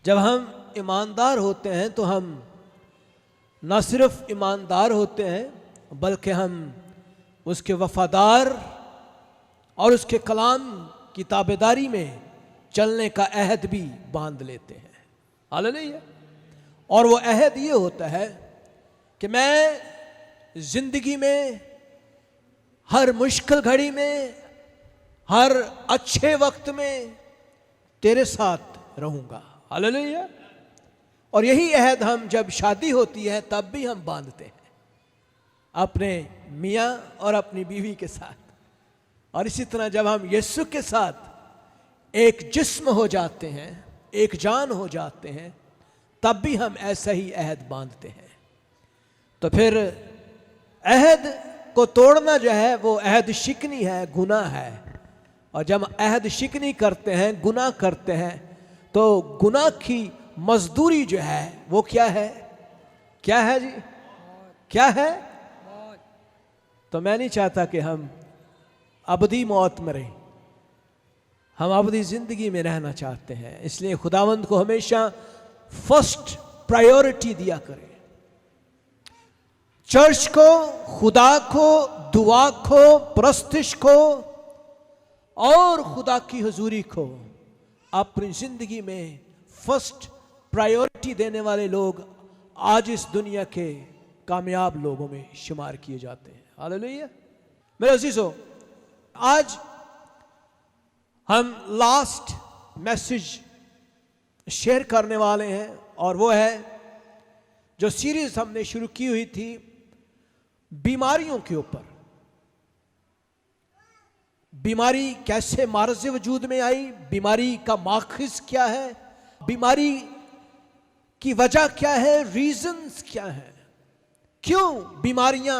जब हम ईमानदार होते हैं तो हम न सिर्फ ईमानदार होते हैं बल्कि हम उसके वफादार और उसके कलाम की ताबेदारी में चलने का अहद भी बांध लेते हैं। हालेलुया। और वो अहद ये होता है कि मैं जिंदगी में हर मुश्किल घड़ी में, हर अच्छे वक्त में तेरे साथ रहूंगा। हालेलुया। और यही अहद हम जब शादी होती है तब भी हम बांधते हैं अपने मियाँ और अपनी बीवी के साथ। और इसी तरह जब हम यीशु के साथ एक जिस्म हो जाते हैं, एक जान हो जाते हैं, तब भी हम ऐसा ही अहद बांधते हैं। तो फिर अहद को तोड़ना जो है वो अहद शिकनी है, गुनाह है। और जब अहद शिकनी करते हैं, गुनाह करते हैं, तो गुनाह की मजदूरी जो है वो क्या है? क्या है जी? क्या है? तो मैं नहीं चाहता कि हम अबदी मौत मरें, हम अबदी जिंदगी में रहना चाहते हैं। इसलिए खुदावंद को हमेशा फर्स्ट प्रायोरिटी दिया करें। चर्च को, खुदा को, दुआ को, प्रस्तिश को और खुदा की हुजूरी को अपनी जिंदगी में फर्स्ट प्रायोरिटी देने वाले लोग आज इस दुनिया के कामयाब लोगों में शुमार किए जाते हैं। हालेलुया। मेरे अजीजों, आज हम लास्ट मैसेज शेयर करने वाले हैं और वो है जो सीरीज हमने शुरू की हुई थी बीमारियों के ऊपर। बीमारी कैसे मार्ज़ वजूद में आई, बीमारी का माखिज क्या है, बीमारी की वजह क्या है, रीजंस क्या है, क्यों बीमारियां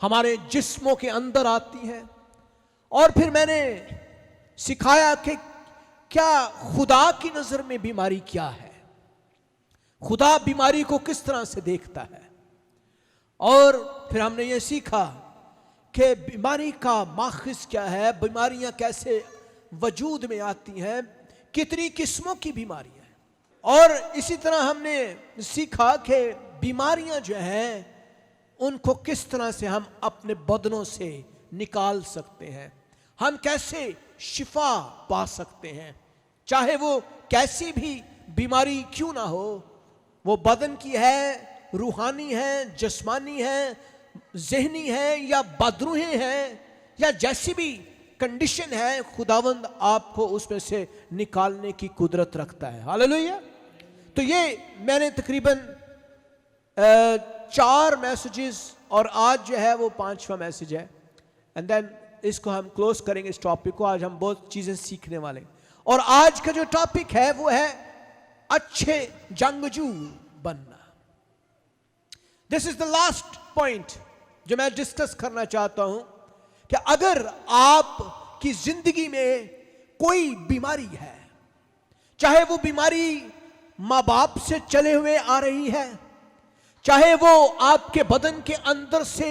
हमारे जिस्मों के अंदर आती हैं। और फिर मैंने सिखाया कि क्या खुदा की नजर में बीमारी क्या है, खुदा बीमारी को किस तरह से देखता है। और फिर हमने ये सीखा कि बीमारी का माखिज क्या है, बीमारियां कैसे वजूद में आती हैं, कितनी किस्मों की बीमारियां हैं। और इसी तरह हमने सीखा कि बीमारियां जो हैं उनको किस तरह से हम अपने बदनों से निकाल सकते हैं, हम कैसे शिफा पा सकते हैं, चाहे वो कैसी भी बीमारी क्यों ना हो, वो बदन की है, रूहानी है, जिस्मानी है, ज़हनी है या बदरूही है, या जैसी भी कंडीशन है, खुदावंद आपको उसमें से निकालने की कुदरत रखता है। हालेलुया। तो ये मैंने तकरीबन 4 मैसेजेस और आज जो है वो 5वां मैसेज है। एंड देन इसको हम क्लोज करेंगे इस टॉपिक को। आज हम बहुत चीजें सीखने वाले हैं और आज का जो टॉपिक है वो है अच्छे जंगजू बनना। This is the last point जो मैं डिस्कस करना चाहता हूं कि अगर आपकी जिंदगी में कोई बीमारी है, चाहे वो बीमारी माँ बाप से चले हुए आ रही है, चाहे वो आपके बदन के अंदर से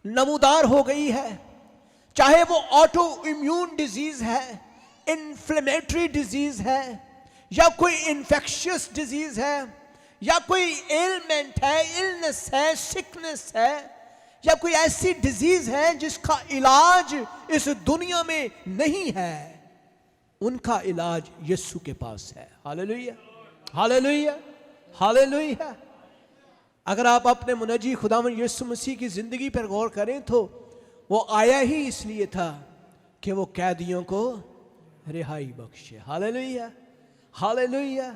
नमूदार हो गई है, चाहे वो ऑटो इम्यून डिजीज है, इन्फ्लेमेटरी डिजीज है, या कोई इन्फेक्शियस डिजीज है, या कोई एलमेंट है, इलनेस है, सिकनेस है, या कोई ऐसी डिजीज है जिसका इलाज इस दुनिया में नहीं है, उनका इलाज यीशु के पास है। Hallelujah, hallelujah, hallelujah. अगर आप अपने मुनज्जी खुदावंद यीशु मसीह की जिंदगी पर गौर करें तो वो आया ही इसलिए था कि वो कैदियों को रिहाई बख्शे। Hallelujah, hallelujah.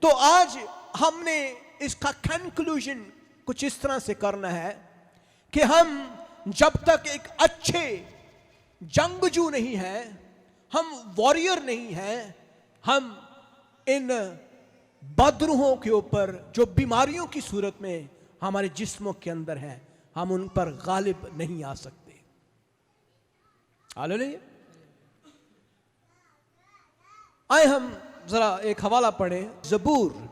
तो आज हमने इसका कंक्लूजन कुछ इस तरह से करना है कि हम जब तक एक अच्छे जंगजू नहीं हैं, हम वॉरियर नहीं हैं, हम इन बदरूहों के ऊपर जो बीमारियों की सूरत में हमारे जिस्मों के अंदर है, हम उन पर गालिब नहीं आ सकते। हालेलुया। आए हम जरा एक हवाला पढ़ें, ज़बूर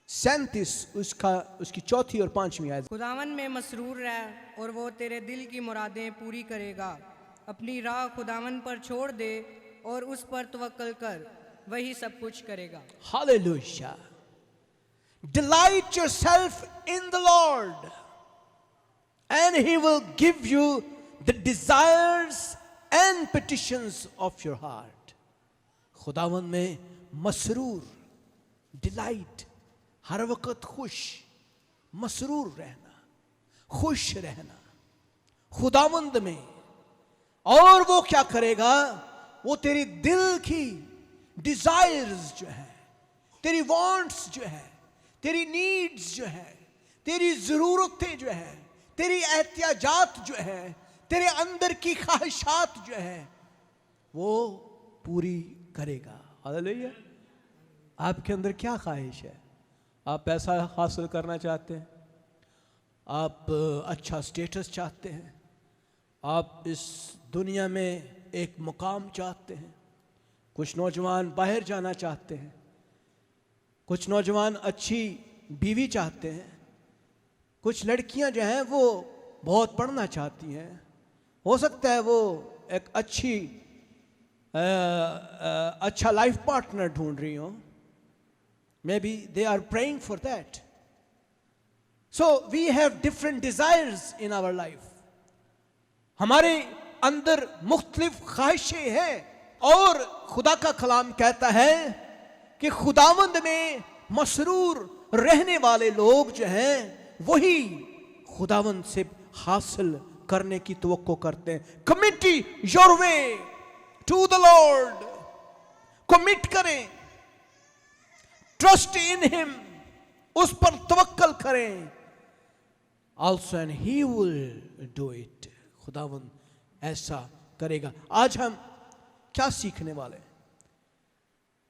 37 उसकी 4थी और 5वीं आयत। खुदावन में मसरूर रह और वो तेरे दिल की मुरादें पूरी करेगा। अपनी राह खुदावन पर छोड़ दे और उस पर तवक्कल कर, वही सब कुछ करेगा। Hallelujah. Delight yourself in the Lord, and He will give you the desires and petitions of your heart. खुदावन में मसरूर, डिलाइट, हर वक्त खुश, मसरूर रहना, खुश रहना खुदावंद में। और वो क्या करेगा? वो तेरी दिल की डिजायर्स जो है, तेरी वांट्स जो है, तेरी नीड्स जो है, तेरी जरूरतें जो है, तेरी एहतियाजात जो है, तेरे अंदर की ख्वाहिशात जो है, वो पूरी करेगा। हालेलुया। आपके अंदर क्या ख्वाहिश है? आप पैसा हासिल करना चाहते हैं, आप अच्छा स्टेटस चाहते हैं, आप इस दुनिया में एक मुकाम चाहते हैं, कुछ नौजवान बाहर जाना चाहते हैं, कुछ नौजवान अच्छी बीवी चाहते हैं, कुछ लड़कियां जो हैं वो बहुत पढ़ना चाहती हैं, हो सकता है वो एक अच्छा लाइफ पार्टनर ढूंढ रही हो। Maybe they are praying for that. So we have different desires in our life. हमारे अंदर मुख्तलिफ ख्वाहिशें हैं और खुदा का कलाम कहता है कि खुदावंद में मसरूर रहने वाले लोग जो हैं वही खुदावंद से हासिल करने की तवक्को करते हैं। Commit your way to the Lord. Commit करें, ट्रस्ट इन हिम, उस पर तवक्कल करें। Also and he will do it. खुदावंद ऐसा करेगा। आज हम क्या सीखने वाले हैं?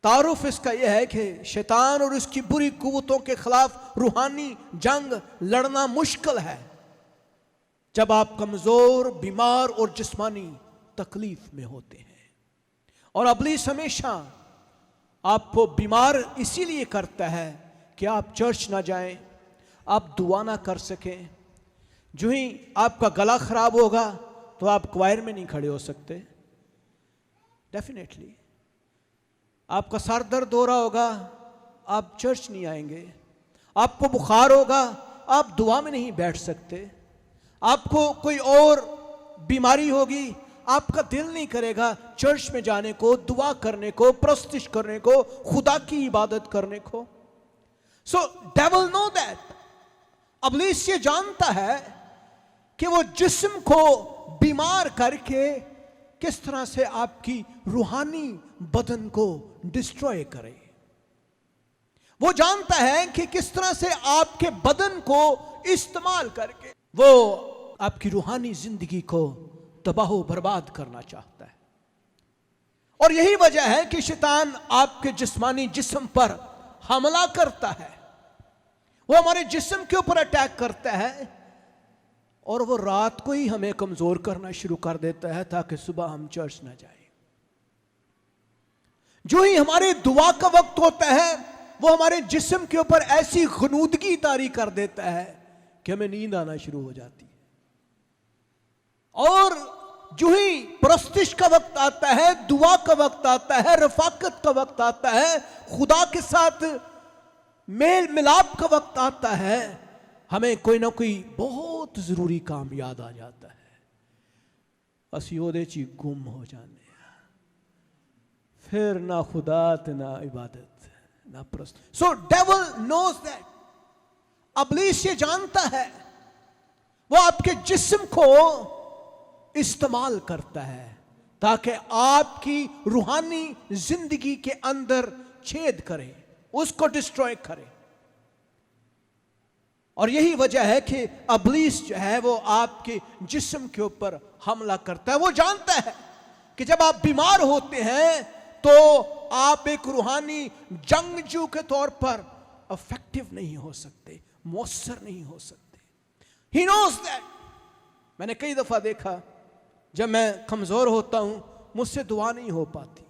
तारुफ इसका यह है कि शैतान और उसकी बुरी कुव्वतों के खिलाफ रूहानी जंग लड़ना मुश्किल है जब आप कमजोर, बीमार और जिस्मानी तकलीफ में होते हैं। और इब्लीस हमेशा आपको बीमार इसीलिए करता है कि आप चर्च ना जाएं, आप दुआ ना कर सकें। जो ही आपका गला खराब होगा तो आप क्वायर में नहीं खड़े हो सकते। डेफिनेटली आपका सर दर्द हो रहा होगा, आप चर्च नहीं आएंगे। आपको बुखार होगा, आप दुआ में नहीं बैठ सकते। आपको कोई और बीमारी होगी, आपका दिल नहीं करेगा चर्च में जाने को, दुआ करने को, प्रस्तुत करने को, खुदा की इबादत करने को। सो डेविल नो दैट। इब्लीस ये जानता है कि वो जिस्म को बीमार करके किस तरह से आपकी रूहानी बदन को डिस्ट्रॉय करे। वो जानता है कि किस तरह से आपके बदन को इस्तेमाल करके वो आपकी रूहानी जिंदगी को तबाह बर्बाद करना चाहता है। और यही वजह है कि शैतान आपके जिस्मानी जिस्म पर हमला करता है। वो हमारे जिस्म के ऊपर अटैक करता है और वो रात को ही हमें कमजोर करना शुरू कर देता है ताकि सुबह हम चर्च ना जाए। जो ही हमारे दुआ का वक्त होता है वो हमारे जिस्म के ऊपर ऐसी गनूदगी तारी कर देता है कि हमें नींद आना शुरू हो जाती है। और जो ही प्रस्तिश का वक्त आता है, दुआ का वक्त आता है, रफाकत का वक्त आता है, खुदा के साथ मेल मिलाप का वक्त आता है, हमें कोई ना कोई बहुत जरूरी काम याद आ जाता है। असी ओदे ची गुम हो जाने, फिर ना खुदा ते ना इबादत ना प्रस्त। सो डेविल नोज दैट। इब्लीस ये जानता है, वो आपके जिस्म को इस्तेमाल करता है ताकि आपकी रूहानी जिंदगी के अंदर छेद करे, उसको डिस्ट्रॉय करे। और यही वजह है कि इब्लीस जो है वो आपके जिस्म के ऊपर हमला करता है। वो जानता है कि जब आप बीमार होते हैं तो आप एक रूहानी जंगजू के तौर पर इफेक्टिव नहीं हो सकते, मौसर नहीं हो सकते। He knows that. मैंने कई दफा देखा जब मैं कमजोर होता हूं मुझसे दुआ नहीं हो पाती।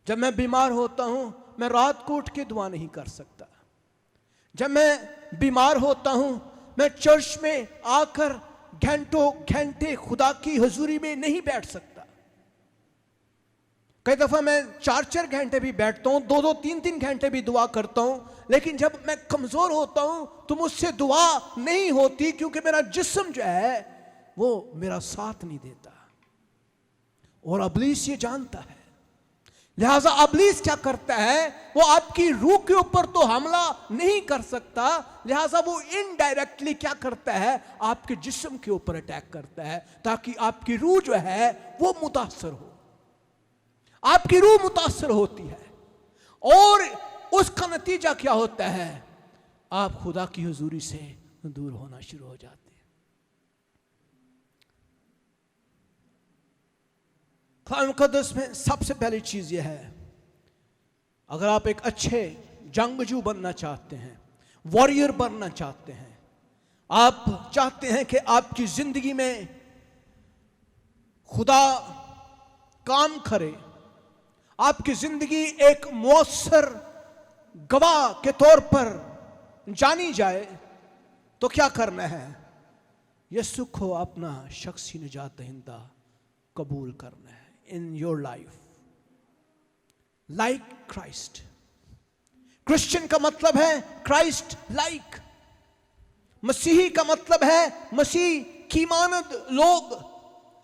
जब मैं बीमार होता हूं मैं रात को उठ के दुआ नहीं कर सकता। जब मैं बीमार होता हूं मैं चर्च में आकर घंटों घंटे खुदा की हुजूरी में नहीं बैठ सकता। कई दफा मैं 4-4 घंटे भी बैठता हूं, 2-2, 3-3 घंटे भी दुआ करता हूं, लेकिन जब मैं कमजोर होता हूं तो मुझसे दुआ नहीं होती, क्योंकि मेरा जिस्म जो है वो मेरा साथ नहीं देता। और इब्लीस ये जानता है, लिहाजा इब्लीस क्या करता है, वो आपकी रूह के ऊपर तो हमला नहीं कर सकता, लिहाजा वो इनडायरेक्टली क्या करता है, आपके जिस्म के ऊपर अटैक करता है, ताकि आपकी रूह जो है वो मुतासर हो। आपकी रूह मुतासर होती है और उसका नतीजा क्या होता है, आप खुदा की हुजूरी से दूर होना शुरू हो जाते हैं। कुरान मुकद्दस में सबसे पहली चीज यह है, अगर आप एक अच्छे जंगजू बनना चाहते हैं, वॉरियर बनना चाहते हैं, आप चाहते हैं कि आपकी जिंदगी में खुदा काम करे, आपकी जिंदगी एक मुअस्सर गवाह के तौर पर जानी जाए, तो क्या करना है, यीशु को अपना शख्सी निजात दहिंदा कबूल करना है इन your life, like Christ. Christian का मतलब है क्राइस्ट लाइक। मसीही का मतलब है मसीह की मानद लोग,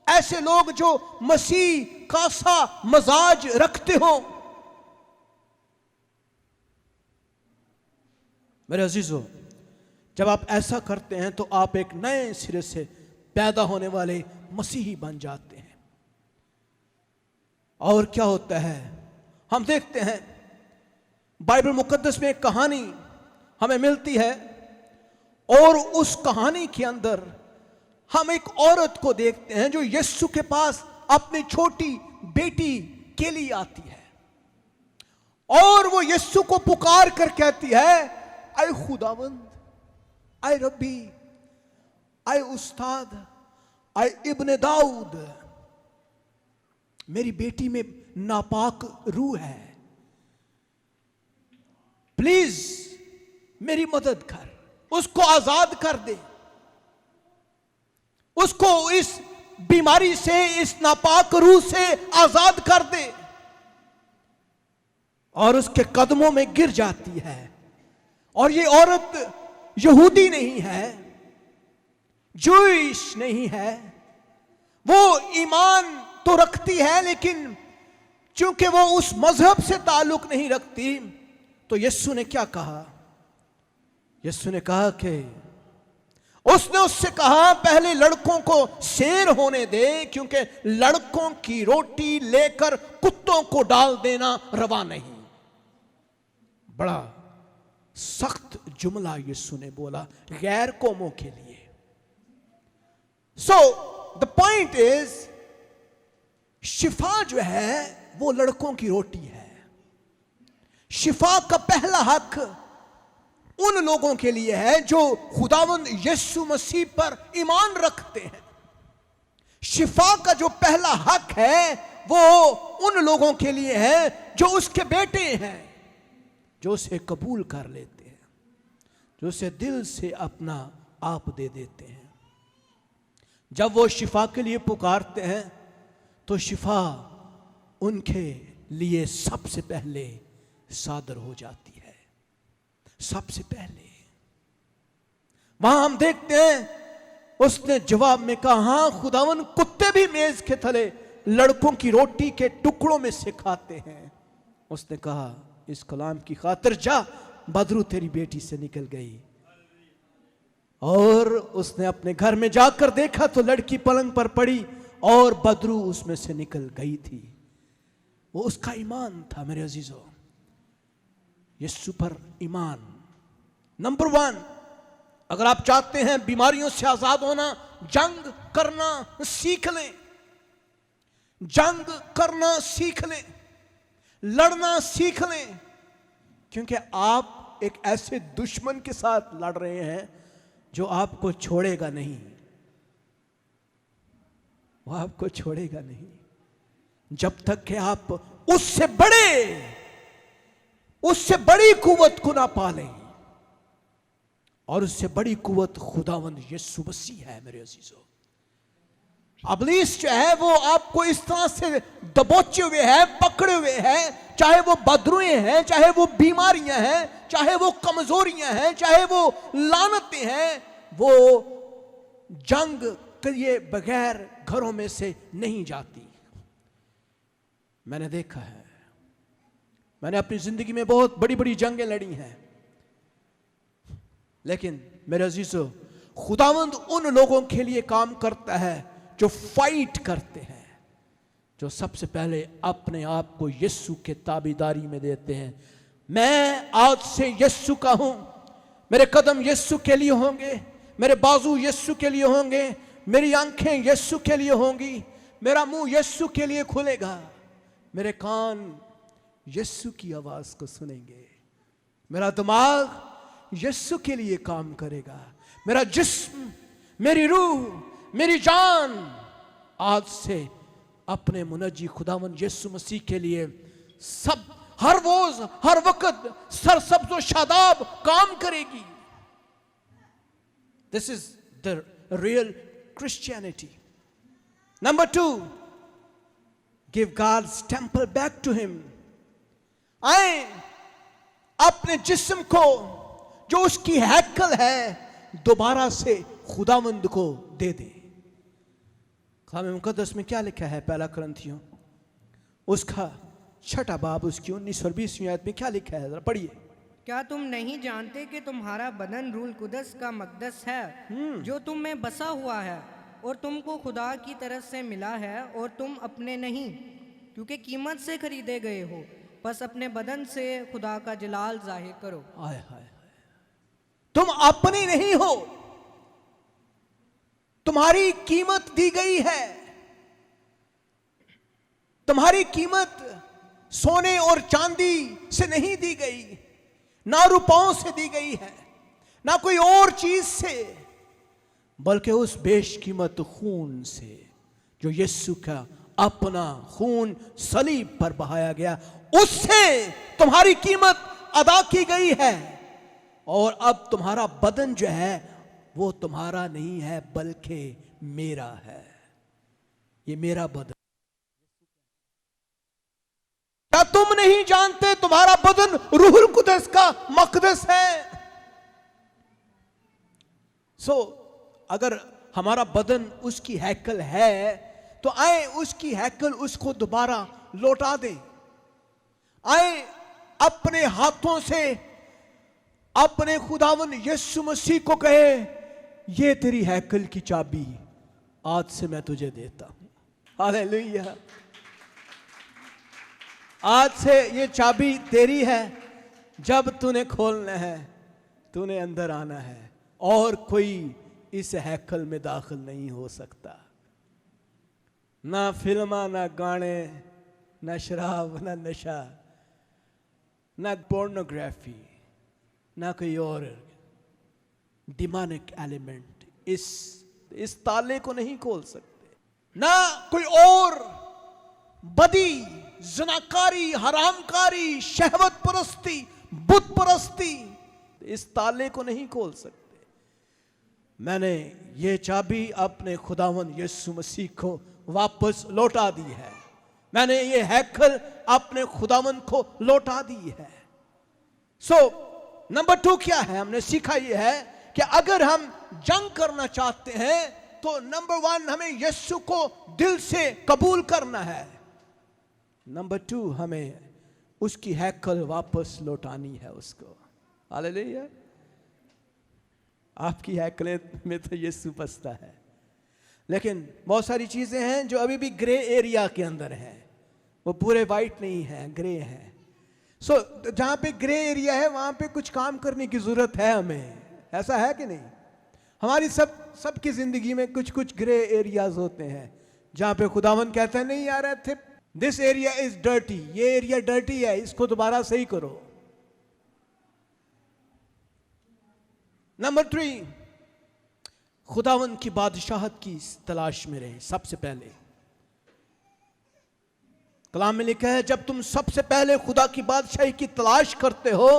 ऐसे लोग जो मसीह का सा मजाज रखते हो। मेरे अजीजों, जब आप ऐसा करते हैं तो आप एक नए सिरे से पैदा होने वाले मसीही बन जाते हैं। और क्या होता है, हम देखते हैं बाइबल मुकद्दस में एक कहानी हमें मिलती है, और उस कहानी के अंदर हम एक औरत को देखते हैं जो यीशु के पास अपनी छोटी बेटी के लिए आती है, और वो यीशु को पुकार कर कहती है, आए खुदावंद, आए रब्बी, आए उस्ताद, आए इब्ने दाऊद, मेरी बेटी में नापाक रूह है, प्लीज मेरी मदद कर, उसको आजाद कर दे, उसको इस बीमारी से, इस नापाक रूह से आजाद कर दे। और उसके कदमों में गिर जाती है। और ये औरत यहूदी नहीं है, जूइश नहीं है, वो ईमान तो रखती है, लेकिन चूंकि वो उस मजहब से ताल्लुक नहीं रखती, तो यीशु ने क्या कहा, यीशु ने कहा कि उसने उससे कहा, पहले लड़कों को शेर होने दे, क्योंकि लड़कों की रोटी लेकर कुत्तों को डाल देना रवा नहीं। बड़ा सख्त जुमला यीशु ने बोला गैर कौमों के लिए। सो द पॉइंट इज, शिफा जो है वो लड़कों की रोटी है। शिफा का पहला हक उन लोगों के लिए है जो खुदावंद यीशु मसीह पर ईमान रखते हैं। शिफा का जो पहला हक है वो उन लोगों के लिए है जो उसके बेटे हैं, जो उसे कबूल कर लेते हैं, जो उसे दिल से अपना आप दे देते हैं। जब वो शिफा के लिए पुकारते हैं तो शिफा उनके लिए सबसे पहले सादर हो जाती है। सबसे पहले वहां हम देखते हैं उसने जवाब में कहा, हां खुदावन, कुत्ते भी मेज के थले लड़कों की रोटी के टुकड़ों में से खाते हैं। उसने कहा, इस कलाम की खातिर जा, बदरू तेरी बेटी से निकल गई। और उसने अपने घर में जाकर देखा तो लड़की पलंग पर पड़ी और बदरू उसमें से निकल गई थी। वो उसका ईमान था। मेरे अजीजों, यीशु पर ईमान नंबर 1। अगर आप चाहते हैं बीमारियों से आजाद होना, जंग करना सीख लें, जंग करना सीख लें, लड़ना सीख लें, क्योंकि आप एक ऐसे दुश्मन के साथ लड़ रहे हैं जो आपको छोड़ेगा नहीं। वो आपको छोड़ेगा नहीं जब तक कि आप उससे बड़ी कुव्वत को ना पालें। और उससे बड़ी कुव्वत खुदावंद यीशु मसीह है। मेरे अजीजों, इब्लीस जो है वो आपको इस तरह से दबोचे हुए है, पकड़े हुए है, चाहे वो बदरुएं हैं, चाहे वो बीमारियां हैं, चाहे वो कमजोरियां हैं, चाहे वो लानतें हैं, वो जंग किए बगैर घरों में से नहीं जाती। मैंने देखा है, मैंने अपनी जिंदगी में बहुत बड़ी बड़ी जंगें लड़ी हैं, लेकिन मेरे अजीजों, खुदावंद उन लोगों के लिए काम करता है जो फाइट करते हैं, जो सबसे पहले अपने आप को यीशु के ताबेदारी में देते हैं। मैं आज से यीशु का हूं, मेरे कदम यीशु के लिए होंगे, मेरे बाजू यीशु के लिए होंगे, मेरी आंखें यीशु के लिए होंगी, मेरा मुंह यीशु के लिए खुलेगा, मेरे कान यीशु की आवाज को सुनेंगे, मेरा दिमाग यीशु के लिए काम करेगा, मेरा जिस्म, मेरी रूह, मेरी जान आज से अपने मुनज्जी खुदावन यीशु मसीह के लिए सब हर रोज हर वक्त सरसब्ज व शादाब काम करेगी। This is the real Christianity. Number 2, give God's temple back to him. आए अपने जिस्म को जो उसकी हैकल है दोबारा से खुदावंद को दे दे। कलाम मुकद्दस में क्या लिखा है? पहला कुरिन्थियों उसका 6 बाब उसकी 19 और 20 आयत में क्या लिखा है, जरा पढ़िए। क्या तुम नहीं जानते कि तुम्हारा बदन रूल कुदस का मकदस है, जो तुम में बसा हुआ है और तुमको खुदा की तरफ से मिला है, और तुम अपने नहीं क्योंकि कीमत से खरीदे गए हो। बस अपने बदन से खुदा का जलाल जाहिर करो। हाय हाय, तुम अपने नहीं हो, तुम्हारी कीमत दी गई है। तुम्हारी कीमत सोने और चांदी से नहीं दी गई, ना रुपयों से दी गई है, ना कोई और चीज से, बल्कि उस बेशकीमत खून से जो यीशु का अपना खून सलीब पर बहाया गया, उससे तुम्हारी कीमत अदा की गई है। और अब तुम्हारा बदन जो है वो तुम्हारा नहीं है बल्कि मेरा है। ये मेरा बदन। क्या तुम नहीं जानते तुम्हारा बदन रूहुल कुदस का मकदस है? अगर हमारा बदन उसकी हैकल है तो आए उसकी हैकल उसको दोबारा लौटा दें। आए अपने हाथों से अपने खुदावन यीशु मसीह को कहे, ये तेरी हैकल की चाबी आज से मैं तुझे देता हूं। हालेलुया। आज से ये चाबी तेरी है। जब तूने खोलना है, तूने अंदर आना है, और कोई इस हैकल में दाखिल नहीं हो सकता। ना फिल्मा, ना गाने, ना शराब, ना नशा, ना पोर्नोग्राफी, ना कोई और डिमोनिक एलिमेंट इस ताले को नहीं खोल सकते। ना कोई और बदी, ज़नाकारी, हरामकारी, शहवत परस्ती, बुत परस्ती इस ताले को नहीं खोल सकते। मैंने ये चाबी अपने खुदावन यीशु मसीह को वापस लौटा दी है। मैंने ये हैकल अपने खुदावन को लौटा दी है। नंबर 2 क्या है? हमने सीखा ये है कि अगर हम जंग करना चाहते हैं तो नंबर 1 हमें यीशु को दिल से कबूल करना है। नंबर 2 हमें उसकी हैकल वापस लौटानी है उसको। हालेलुया। आपकी हैकल में तो यीशु बसता है, लेकिन बहुत सारी चीजें हैं जो अभी भी ग्रे एरिया के अंदर हैं। वो पूरे वाइट नहीं है, ग्रे है। जहां पे ग्रे एरिया है वहां पे कुछ काम करने की जरूरत है हमें। ऐसा है कि नहीं? हमारी सबकी जिंदगी में कुछ कुछ ग्रे एरियाज होते हैं जहां पे खुदावन कहता है, नहीं यार दिस एरिया इज डर्टी, ये एरिया डर्टी है, इसको दोबारा सही करो। नंबर 3, खुदावन की बादशाहत की तलाश में रहे। सबसे पहले कलाम में लिखा है, जब तुम सबसे पहले खुदा की बादशाही की तलाश करते हो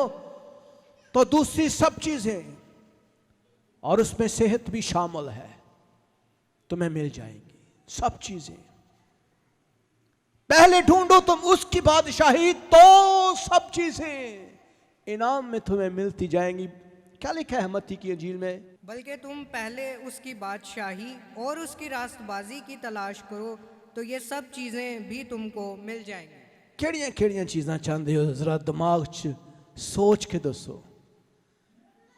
तो दूसरी सब चीजें और उसमें सेहत भी शामिल है तुम्हें मिल जाएंगी। सब चीजें। पहले ढूंढो तुम उसकी बादशाही, तो सब चीजें इनाम में तुम्हें मिलती जाएंगी। क्या लिखा है मत्ती की इंजील में? बल्कि तुम पहले उसकी बादशाही और उसकी रास्तबाजी की तलाश करो, तो ये सब चीज़ें भी तुमको मिल जाएंगी। केड़ियां केड़ियां चीज़ां चाहते हो? जरा दिमाग च सोच के दसो,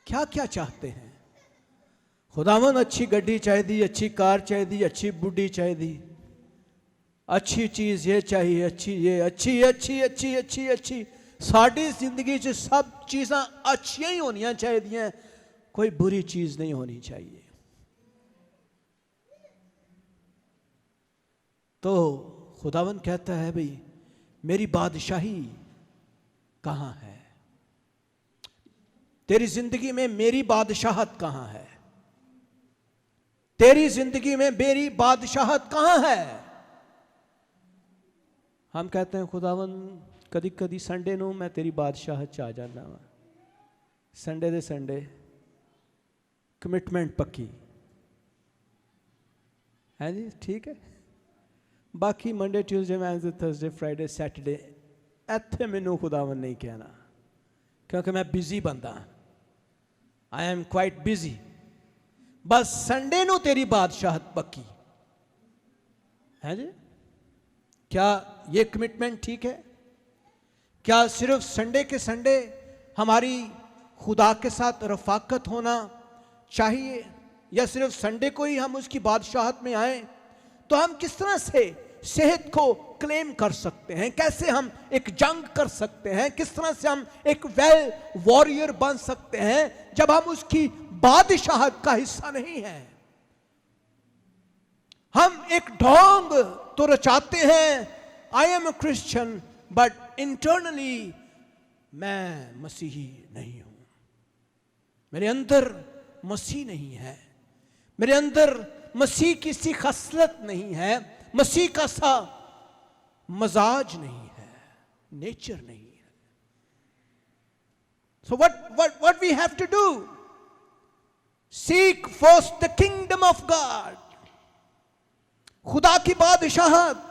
क्या क्या चाहते हैं? खुदावन अच्छी गड्डी चाहिए, अच्छी कार चाहिए, अच्छी बुढ़ी चाहिए, अच्छी चीज़ ये चाहिए, अच्छी ये, अच्छी अच्छी अच्छी अच्छी अच्छी। साड़ी जिंदगी च सब चीज़ां अच्छियां ही होनियां चाहिए, कोई बुरी चीज़ नहीं होनी चाहिए। तो खुदावन कहता है भाई मेरी बादशाही कहाँ है? तेरी जिंदगी में मेरी बादशाहत कहाँ है? तेरी जिंदगी में मेरी बादशाहत कहाँ है? हम कहते हैं खुदावन कदी कदी संडे नू मैं तेरी बादशाहत च आ जाना वा। संडे दे संडे कमिटमेंट पक्की है जी, ठीक है। बाकी Monday Tuesday Wednesday Thursday Friday Saturday इत्थे मैनू खुदावन नहीं कहना, क्योंकि मैं बिजी बंदा, आई एम क्वाइट बिजी। बस संडे नू तेरी बादशाहत पक्की है जी। क्या ये कमिटमेंट ठीक है? क्या सिर्फ संडे के संडे हमारी खुदा के साथ रफाकत होना चाहिए, या सिर्फ संडे को ही हम उसकी बादशाहत में आए? तो हम किस तरह से सेहत को क्लेम कर सकते हैं? कैसे हम एक जंग कर सकते हैं? किस तरह से हम एक वेल वॉरियर बन सकते हैं जब हम उसकी बादशाहत का हिस्सा नहीं हैं? हम एक ढोंग तो रचाते हैं, I am a Christian, but internally मैं मसीही नहीं हूं, मेरे अंदर मसीह नहीं है, मेरे अंदर मसीह की सी खसलत नहीं है, मसीह का सा मजाज नहीं है, नेचर नहीं है। सो what we have to do? Seek first the kingdom of God. खुदा की बादशाहत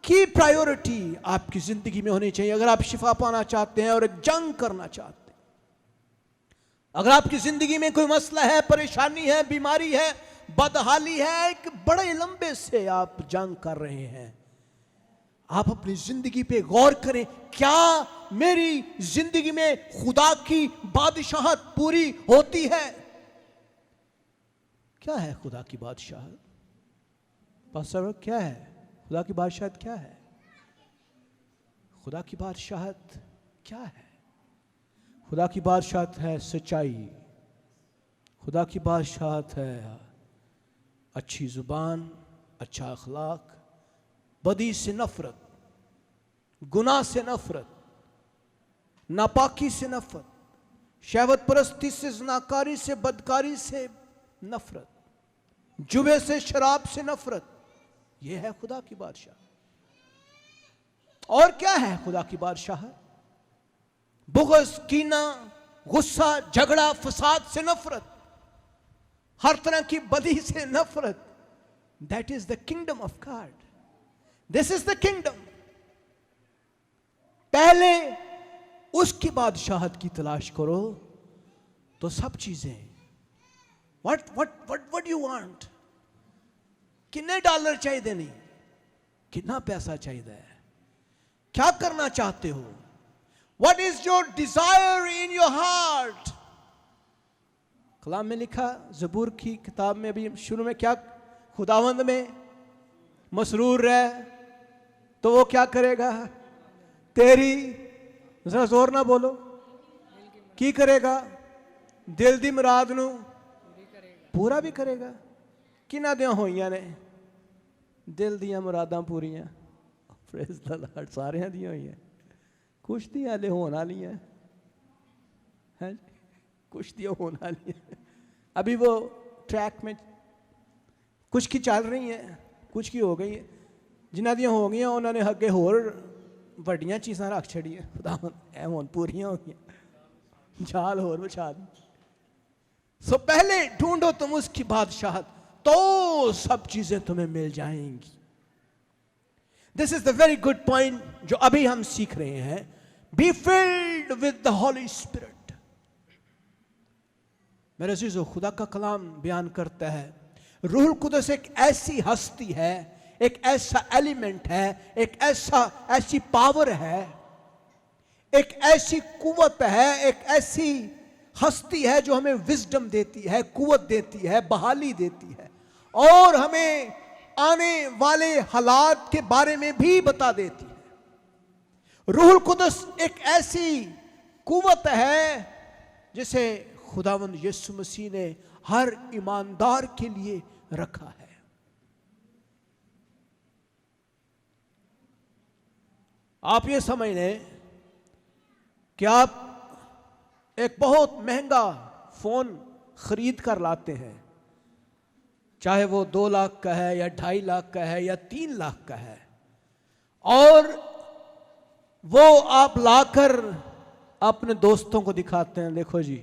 की प्रायोरिटी आपकी जिंदगी में होनी चाहिए। अगर आप शिफा पाना चाहते हैं और एक जंग करना चाहते हैं, अगर आपकी जिंदगी में कोई मसला है, परेशानी है, बीमारी है, बदहाली है, एक बड़े लंबे से आप जंग कर रहे हैं, आप अपनी जिंदगी पे गौर करें, क्या मेरी जिंदगी में खुदा की बादशाहत पूरी होती है? क्या है खुदा की बादशाहत? पास्टर क्या है खुदा की बादशाहत? क्या है खुदा की बादशाहत? क्या है खुदा की बादशाहत? है सच्चाई, खुदा की बादशाहत है अच्छी जुबान, अच्छा अखलाक, बदी से नफरत, गुनाह से नफरत, नापाकी से नफरत, शहवत परस्ती से, ज़नाकारी से, बदकारी से नफरत, जुबे से, शराब से नफरत। यह है खुदा की बादशाह। और क्या है खुदा की बादशाह? बुग़्ज़, कीना, गुस्सा, झगड़ा, फसाद से नफरत, हर तरह की बदी से नफरत। That is the kingdom of God, this is the kingdom. पहले उसकी बादशाहत की तलाश करो तो सब चीजें। what you want? कितने डॉलर चाहिए? नहीं, कितना पैसा चाहिए? क्या करना चाहते हो? What is your desire in your heart? कलाम में लिखा, ज़बूर की किताब में अभी शुरू में, क्या खुदावंद में मसरूर रहे तो वो क्या करेगा? तेरी, जरा जोर ना बोलो, की करेगा? दिल दी मुराद नू पूरा भी करेगा। किना दियां होइयां ने दिल दियां मुरादां पूरियां? प्रेज़ द लॉर्ड, सारियां दियां होइयां, कुछ दियां हले होने वालियां हैं, कुछ दियां होने वालियां। अभी वो ट्रैक में कुछ की चल रही हैं, कुछ की हो गई है। जिन्हां दियां हो गई उन्होंने अगे होर वड्डियां चीज़ां रख छड़ियां, खुदा हुण पूरियां हो गई, जाल होर बिछा दी। सो पहले ढूंढो तुम उसकी बादशाहत, तो सब चीजें तुम्हें मिल जाएंगी। This is the very good point जो अभी हम सीख रहे हैं। Be filled with the Holi spirit. मेरे अजीजों, खुदा का कलाम बयान करता है रूहुल कुदस एक ऐसी हस्ती है, एक ऐसा एलिमेंट है, एक ऐसी पावर है, एक ऐसी कुवत है, एक ऐसी हस्ती है जो हमें विजडम देती है, कुवत देती है, बहाली देती है और हमें आने वाले हालात के बारे में भी बता देती है। रूहुल कुदस एक ऐसी कुवत है जिसे खुदावंद यीशु मसीह ने हर ईमानदार के लिए रखा है। आप ये समझ लें कि आप एक बहुत महंगा फोन खरीद कर लाते हैं, चाहे वो 2 लाख का है या 2.5 लाख का है या 3 लाख का है, और वो आप लाकर अपने दोस्तों को दिखाते हैं, देखो जी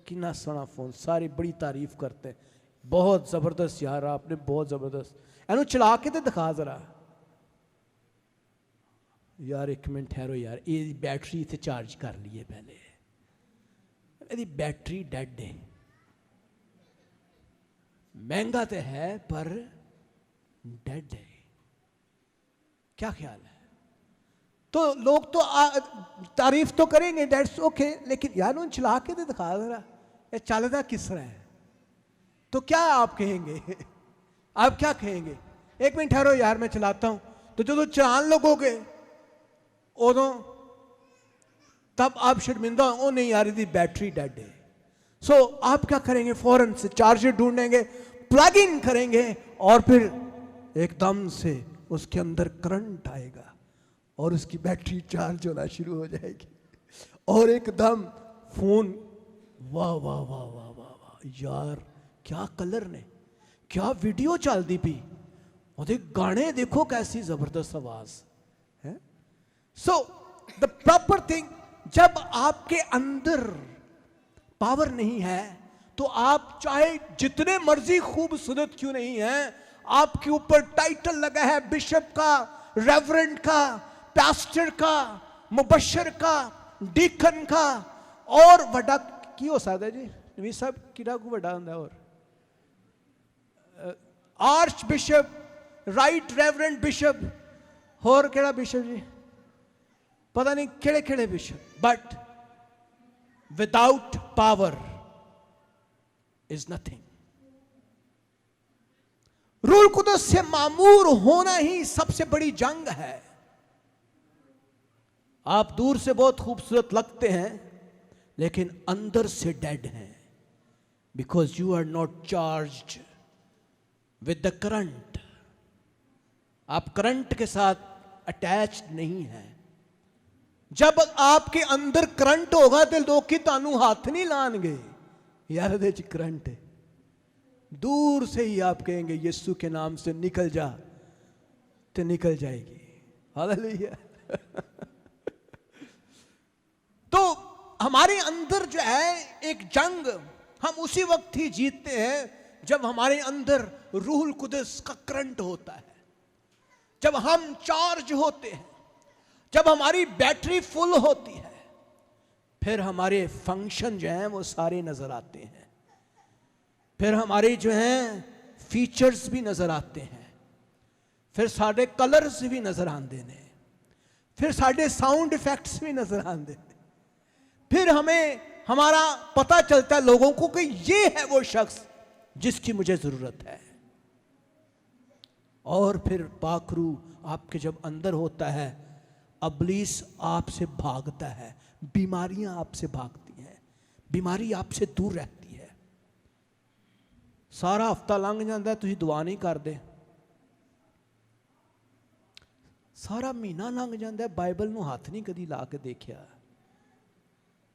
कितना सोना फोन, सारी बड़ी तारीफ करते हैं, बहुत जबरदस्त यार आपने, बहुत जबरदस्त, एनू चला के तो दिखा जरा। यार 1 मिनट ठहरो यार, ये बैटरी इतने चार्ज कर लिए पहले, यदि बैटरी डेड है। महंगा तो है पर डेड है। क्या ख्याल है? तो लोग तो तारीफ तो करेंगे, डेट्स ओके, लेकिन यार उन चला के तो दिखा जरा, ये चलता किस तरह है। तो क्या आप कहेंगे? आप क्या कहेंगे? 1 मिनट ठहरो यार मैं चलाता हूं। तो जो चलान लगोगे उदों तब आप शर्मिंदा हो, नहीं यार इसकी बैटरी डेड है। सो आप क्या करेंगे? फौरन से चार्जर ढूंढेंगे, प्लग इन करेंगे और फिर एकदम से उसके अंदर करंट आएगा और उसकी बैटरी चार्ज होना शुरू हो जाएगी और एकदम फोन, वाह वाह वाह वाह वाह वाह यार क्या कलर ने, क्या वीडियो चलती पी, ਉਹਦੇ गाने देखो कैसी जबरदस्त आवाज है। सो द प्रॉपर थिंग, जब आपके अंदर पावर नहीं है तो आप चाहे जितने मर्जी खूबसूरत क्यों नहीं है, आपके ऊपर टाइटल लगा है बिशप का, रेवरेंड का, पास्टर का, मुबशर का, डीकन का, और वड्डा की हो सकता है जी नवी साहब, किड़ा को वड्डा होंदा, और arch bishop, right reverend bishop, होर केड़ा बिशप जी, पता नहीं केड़े केड़े bishop, but without power is nothing. रूहुल कुदस से मामूर होना ही सबसे बड़ी जंग है। आप दूर से बहुत खूबसूरत लगते हैं लेकिन अंदर से डेड हैं, because you are not charged with the current. आप करंट के साथ अटैच्ड नहीं है। जब आपके अंदर करंट होगा तो लोग की तानू हाथ नहीं लाएंगे, यार दे च करंट है, दूर से ही आप कहेंगे यीशु के नाम से निकल जा, तो निकल जाएगी। हालेलुया। तो हमारे अंदर जो है एक जंग, हम उसी वक्त ही जीतते हैं जब हमारे अंदर रूहुल कुदस का करंट होता है, जब हम चार्ज होते हैं, जब हमारी बैटरी फुल होती है, फिर हमारे फंक्शन जो हैं वो सारे नजर आते हैं, फिर हमारे जो हैं फीचर्स भी नजर आते हैं, फिर साढ़े कलर्स भी नजर आते ने, फिर साढ़े साउंड इफेक्ट्स भी नजर आते हैं, फिर हमें हमारा पता चलता है लोगों को कि ये है वो शख्स जिसकी मुझे जरूरत है। और फिर पाखरू आपके जब अंदर होता है, अबलीस आपसे भागता है, बीमारियां आपसे भागती हैं, बीमारी आपसे दूर रहती है। सारा हफ्ता लंघ जाता है, तुसी दुआ नहीं करते, सारा महीना लंघ जाता है, बाइबल नूं हाथ नहीं कदी ला के देखिया,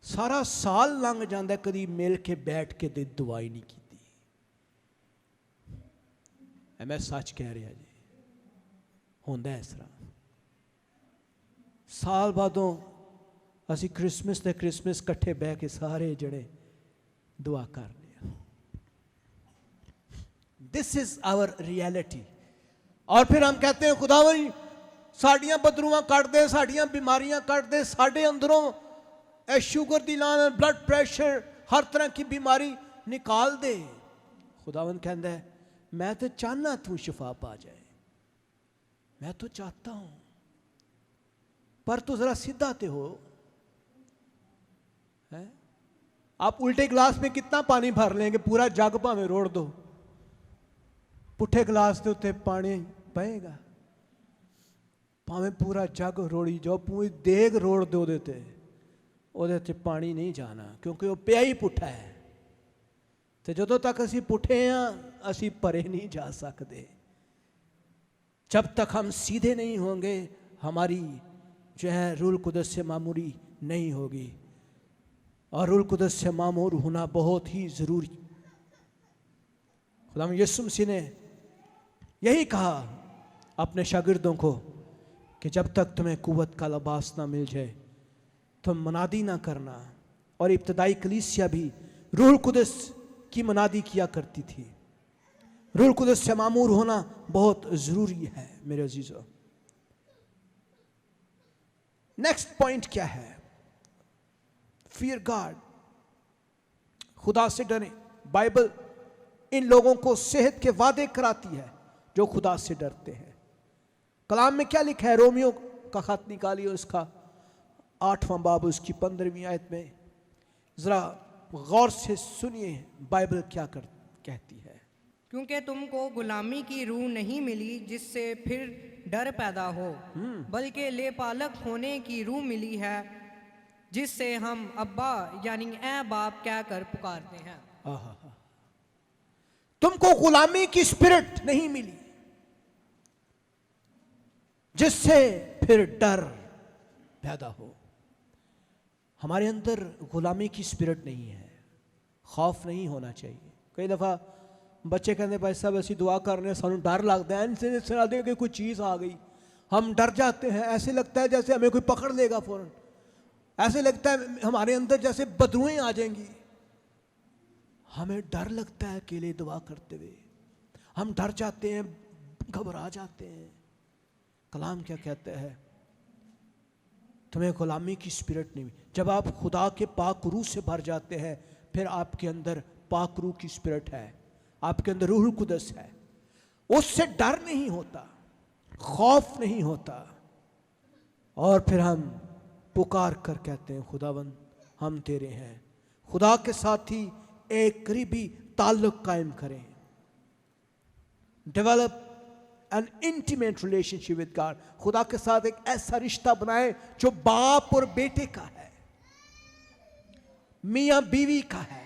सारा साल लंघ जाता है, कदी मिल के बैठ के दुआई नहीं की। मैं सच कह रहा जी, होंदा इस तरह। साल बादों असी क्रिसमस ते क्रिसमस कट्ठे बह के सारे जड़े दुआ कर लिया। This is our reality. और फिर हम कहते हैं खुदावन साड़ियां बदरूआं कट दे, साड़ियां बीमारियां कट दे, साढ़े अंदरों शुगर दी लान, ब्लड प्रेशर, हर तरह की बीमारी निकाल दे। खुदावन कहता है मैं तो चाहना तू शिफा पा जाए, मैं तो चाहता हूं, पर तू जरा सीधा ते हो। है? आप उल्टे गिलास में कितना पानी भर लेंगे? पूरा जग भावें रोड़ दो, पुठे गिलास के उत्ते पानी बहेगा। भावें पूरा जग रोड़ी जाओ, पूरी देग रोड़ दो ਉਹਦੇ ਤੇ पानी नहीं जाना, क्योंकि वो पिया ही पुठा है। तो ਜਦੋਂ तक असी पुठे हाँ असी परे नहीं जा सकते। जब तक हम सीधे नहीं होंगे हमारी जो है रूल कुदस से मामूरी नहीं होगी, और रूल कुदस से मामूर होना बहुत ही ज़रूरी। खुदा यीशु मसीह ने यही कहा अपने शागिर्दों को कि जब तक तुम्हें कुव्वत का लिबास ना मिल जाए तुम मनादी ना करना। और इब्तदाई कलीसिया भी रूह कुदस की मनादी किया करती थी। रूह कुदस से मामूर होना बहुत ज़रूरी है मेरे अजीज़ों। नेक्स्ट पॉइंट क्या है? फियर गॉड, खुदा से डरें। बाइबल इन लोगों को सेहत के वादे कराती है जो खुदा से डरते हैं। कलाम में क्या लिखा है? रोमियो का खत निकालिए, उसका 8वां बाब, उसकी 15वीं आयत में जरा गौर से सुनिए बाइबल क्या कहती है। क्योंकि तुमको गुलामी की रूह नहीं मिली जिससे फिर डर पैदा हो, बल्कि लेपालक होने की रूह मिली है जिससे हम अब्बा यानी ऐ बाप कह कर पुकारते हैं। तुमको गुलामी की स्पिरिट नहीं मिली जिससे फिर डर पैदा हो। हमारे अंदर गुलामी की स्पिरिट नहीं है, खौफ नहीं होना चाहिए। कई दफ़ा बच्चे कहते भाई साहब ऐसी दुआ कर रहे हैं, सानू डर लगता है, इनसे सुना दे कि कोई चीज़ आ गई, हम डर जाते हैं। ऐसे लगता है जैसे हमें कोई पकड़ लेगा फौरन, ऐसे लगता है हमारे अंदर जैसे बदबूएं आ जाएंगी। हमें डर लगता है अकेले दुआ करते हुए, हम डर जाते हैं, घबरा जाते हैं। कलाम क्या कहता है? तुम्हें गुलामी की स्पिरिट नहीं। जब आप खुदा के पाक रूह से भर जाते हैं फिर आपके अंदर पाक रूह की स्पिरिट है, आपके अंदर रूह कुदस है। उससे डर नहीं होता, खौफ नहीं होता, और फिर हम पुकार कर कहते हैं खुदावन हम तेरे हैं। खुदा के साथ ही एक करीबी ताल्लुक कायम करें। Develop an intimate relationship with God. खुदा के साथ एक ऐसा रिश्ता बनाए जो बाप और बेटे का है, मियां बीवी का है,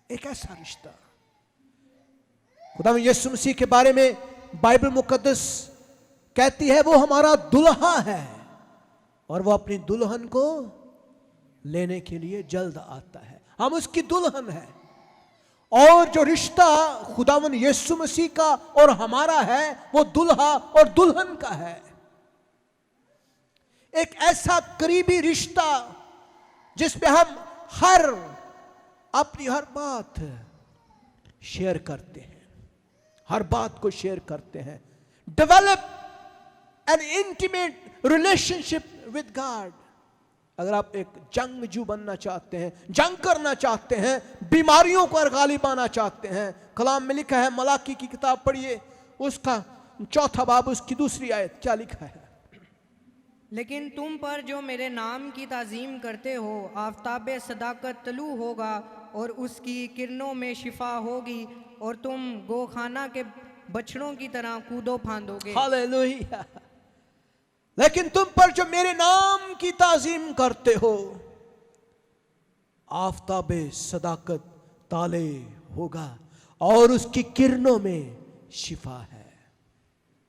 एक ऐसा रिश्ता। खुदा यीशु मसीह के बारे में बाइबल मुकद्दस कहती है वो हमारा दुल्हा है और वो अपनी दुल्हन को लेने के लिए जल्द आता है। हम उसकी दुल्हन है। और जो रिश्ता खुदावन यीशु मसीह का और हमारा है वो दुल्हा और दुल्हन का है। एक ऐसा करीबी रिश्ता जिसमें हम अपनी हर बात शेयर करते हैं, हर बात को शेयर करते हैं। Develop an intimate relationship with God. अगर आप एक जंगजू बनना चाहते हैं, जंग करना चाहते हैं, बीमारियों पर गालिब पाना चाहते हैं, कलाम में लिखा है, मलाकी की किताब पढ़िए, उसका 4वां बाब, उसकी 2री आयत, क्या लिखा है? लेकिन तुम पर जो मेरे नाम की ताज़ीम करते हो आफताब सदाकत तलू होगा और उसकी किरणों में शिफा होगी और तुम गोखाना के बछड़ों की तरह कूदो फांदोगे। हालेलुया। लेकिन तुम पर जो मेरे नाम की ताज़ीम करते हो आफताब सदाकत ताले होगा और उसकी किरणों में शिफा है।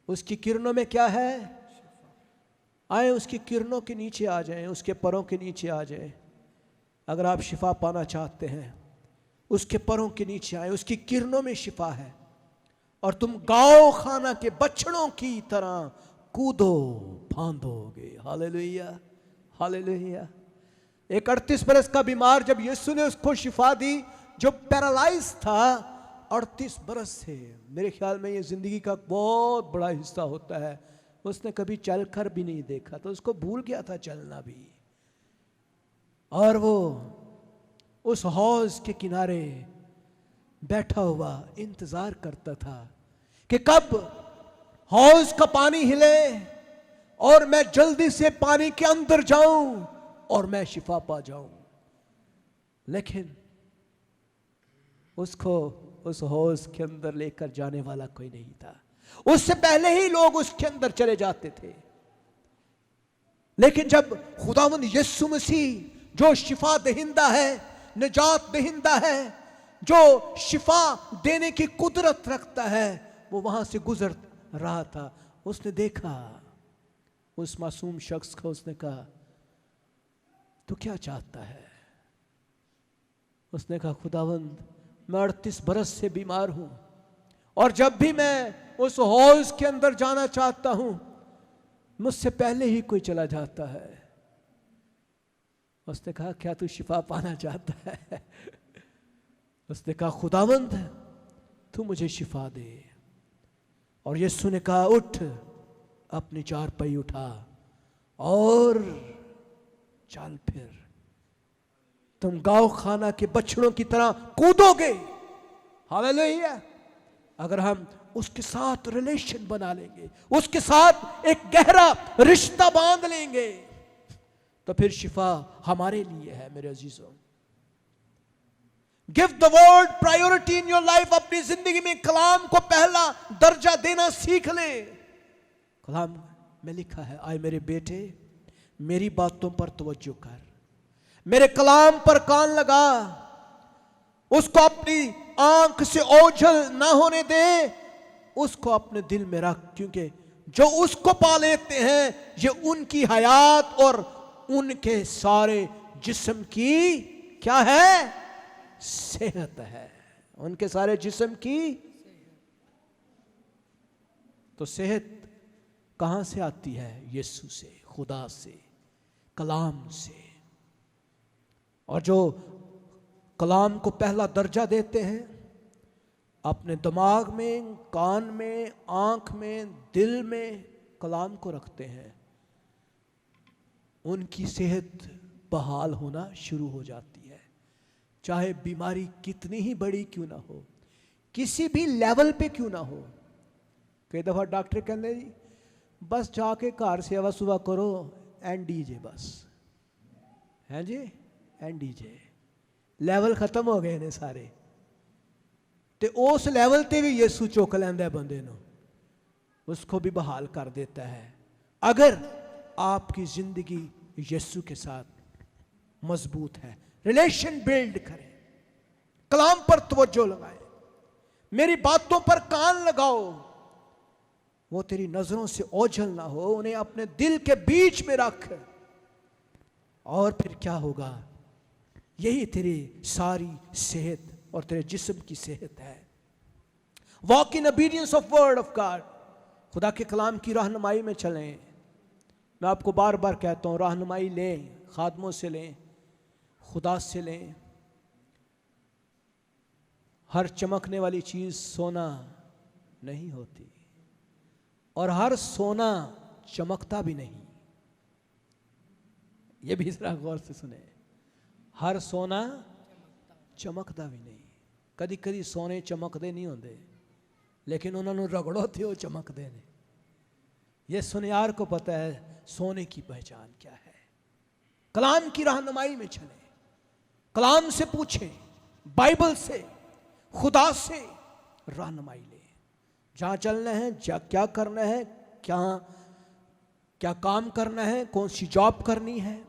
उसकी किरणों में क्या है? आए उसकी किरणों के नीचे आ जाएं, उसके परों के नीचे आ जाएं। अगर आप शिफा पाना चाहते हैं उसके परों के नीचे आए, उसकी किरणों में शिफा है और तुम गाँव खाना के बछड़ों की तरह कूदो फांदोगे। Hallelujah, hallelujah. एक 38 बरस का बीमार, जब यीशु ने उसको शिफा दी, जो पैरालाइज था, 38 बरस से, मेरे ख्याल में ये जिंदगी का बहुत बड़ा हिस्सा होता है, उसने कभी चलकर भी नहीं देखा, तो उसको भूल गया था चलना भी। और वो उस हौज के किनारे बैठा हुआ इंतजार करता था कि कब हौज का पानी हिले और मैं जल्दी से पानी के अंदर जाऊं और मैं शिफा पा जाऊं। लेकिन उसको उस हौज के अंदर लेकर जाने वाला कोई नहीं था। उससे पहले ही लोग उसके अंदर चले जाते थे। लेकिन जब खुदावंद यीशु मसीह जो शिफा दहिंदा है, निजात दहिंदा है, जो शिफा देने की कुदरत रखता है, वो वहां से गुजर रहा था, उसने देखा उस मासूम शख्स को। उसने कहा, तू क्या चाहता है? उसने कहा, खुदावंद मैं 38 बरस से बीमार हूं और जब भी मैं उस हौज के अंदर जाना चाहता हूं मुझसे पहले ही कोई चला जाता है। उसने कहा, क्या तू शिफा पाना चाहता है? उसने कहा, खुदावंद तू मुझे शिफा दे। और यीशु ने कहा, उठ, अपनी चारपाई उठा और चल फिर। तुम गांव खाना के बछड़ों की तरह कूदोगे। हालेलुया। अगर हम उसके साथ रिलेशन बना लेंगे, उसके साथ एक गहरा रिश्ता बांध लेंगे, तो फिर शिफा हमारे लिए है। मेरे अजीजों, give the word priority in your life. अपनी जिंदगी में कलाम को पहला दर्जा देना सीख ले। कलाम में लिखा है, आए मेरे बेटे मेरी बातों पर तवज्जो कर, मेरे कलाम पर कान लगा, उसको अपनी आंख से ओझल ना होने दे, उसको अपने दिल में रख, क्योंकि जो उसको पा लेते हैं ये उनकी हयात और उनके सारे जिस्म की क्या है? सेहत है। उनके सारे जिस्म की। तो सेहत कहां से आती है? यीशु से, खुदा से, कलाम से। और जो कलाम को पहला दर्जा देते हैं, अपने दिमाग में, कान में, आंख में, दिल में कलाम को रखते हैं, उनकी सेहत बहाल होना शुरू हो जाती है। चाहे बीमारी कितनी ही बड़ी क्यों ना हो, किसी भी लेवल पे क्यों ना हो। कई दफा डॉक्टर कहते जी बस जाके घर सेवा सुबह करो, एनडीजे बस हैं जी, एनडीजे लेवल खत्म हो गए ने सारे। ते उस लेवल ते भी यीशु चुक लैंदा बंदे नो, उसको भी बहाल कर देता है। अगर आपकी जिंदगी यीशु के साथ मजबूत है, रिलेशन बिल्ड करें, कलाम पर तवज्जो लगाएं, मेरी बातों पर कान लगाओ, वो तेरी नजरों से ओझल ना हो, उन्हें अपने दिल के बीच में रख। और फिर क्या होगा? यही तेरी सारी सेहत और तेरे जिस्म की सेहत है। Walk in obedience of word of God. खुदा के कलाम की रहनुमाई में चलें। मैं आपको बार बार कहता हूं, रहनुमाई लें, खादमों से लें, खुदा से लें। हर चमकने वाली चीज सोना नहीं होती और हर सोना चमकता भी नहीं। ये भी जरा गौर से सुने, हर सोना चमकता भी नहीं। कदी कदी सोने चमकते नहीं होंगे, लेकिन उन्होंने रगड़ो थे वो चमकते ने। ये सुनियार को पता है सोने की पहचान क्या है। कलाम की रहनुमाई में चले, कलाम से पूछें, बाइबल से, खुदा से रहनुमाई ले। जहां चलना है, क्या करना है, क्या काम करना है, कौन सी जॉब करनी है,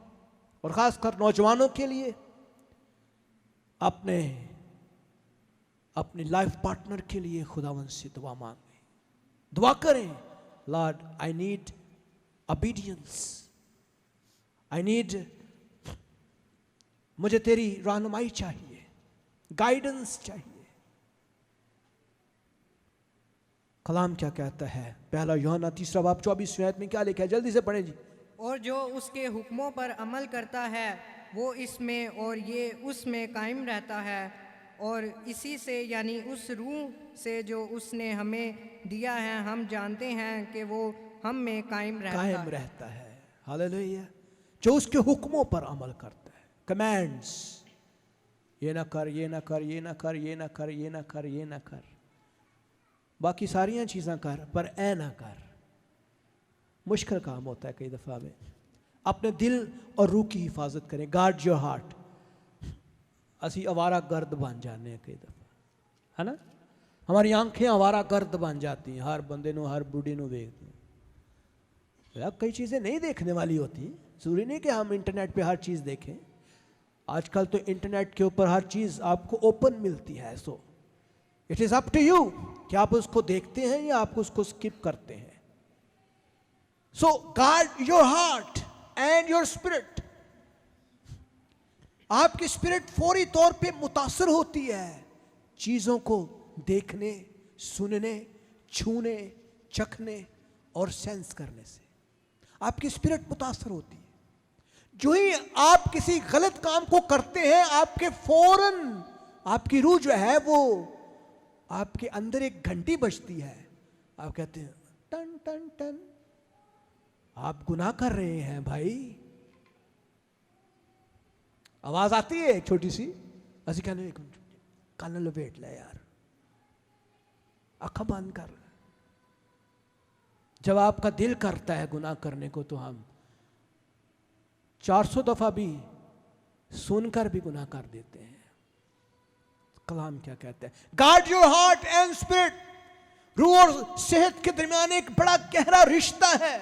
और खासकर नौजवानों के लिए अपने लाइफ पार्टनर के लिए खुदावंद से दुआ मांगें, दुआ करें। Lord I need obedience, I need, मुझे तेरी रहनुमाई चाहिए, गाइडेंस चाहिए। कलाम क्या कहता है? पहला यूहन्ना 3 बाब 24 आयत में क्या लिखा है? जल्दी से पढ़ें जी। और जो उसके हुक्मों पर अमल करता है वो इसमें और ये उसमें कायम रहता है, और इसी से यानी उस रूह से जो उसने हमें दिया है हम जानते हैं कि वो हम में कायम रहता है। हालेलुया। जो उसके हुक्मों पर अमल करता है, कमांड्स, ये ना कर, ये ना कर, ये ना कर, ये ना कर, ये ना कर, ये ना कर, बाकी सारियां चीज़ें कर पर ऐ ना कर। मुश्किल काम होता है कई दफ़ा में। अपने दिल और रूह की हिफाजत करें। Guard your heart. असी आवारा गर्द बन जाने हैं कई दफ़ा, है ना। हमारी आंखें आवारा गर्द बन जाती हैं, हर बंदे नू हर बुढ़ी नू देखते हैं। कई चीज़ें नहीं देखने वाली होती। ज़रूरी नहीं कि हम इंटरनेट पे हर चीज़ देखें। आजकल तो इंटरनेट के ऊपर हर चीज़ आपको ओपन मिलती है। So it is up to you कि आप उसको देखते हैं या आप उसको स्किप करते हैं। So guard your heart and your spirit. आपकी स्पिरिट फौरी तौर पे मुतासर होती है चीज़ों को देखने, सुनने, छूने, चखने और सेंस करने से। आपकी स्पिरिट मुतासर होती है। जो ही आप किसी गलत काम को करते हैं, आपके फौरन आपकी रूह जो है वो आपके अंदर एक घंटी बजती है। आप कहते हैं टन टन टन, आप गुनाह कर रहे हैं भाई। आवाज आती है एक छोटी सी, असि कहने एक मिनट कान लपेट ले यार, अखा बंद कर। जब आपका दिल करता है गुनाह करने को तो हम 400 दफा भी सुनकर भी गुनाह कर देते हैं। कलाम क्या कहता है? Guard your heart and spirit. रूह और सेहत के दरमियान एक बड़ा गहरा रिश्ता है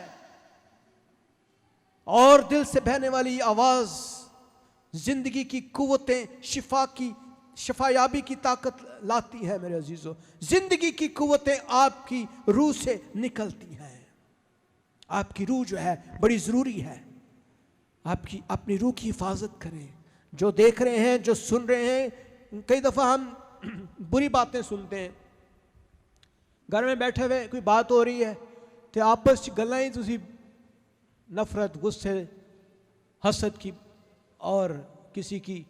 और दिल से बहने वाली आवाज जिंदगी की कुव्वतें, शिफायाबी की ताकत लाती है। मेरे अजीजों, जिंदगी की कुव्वतें आपकी रूह से निकलती हैं। आपकी रूह जो है बड़ी जरूरी है। आपकी अपनी रूह की हिफाजत करें। जो देख रहे हैं, जो सुन रहे हैं, कई दफा हम बुरी बातें सुनते हैं। घर में बैठे हुए कोई बात हो रही है तो आपस गल्लां ही तुसी नफरत, गुस्से, हसद की और किसी की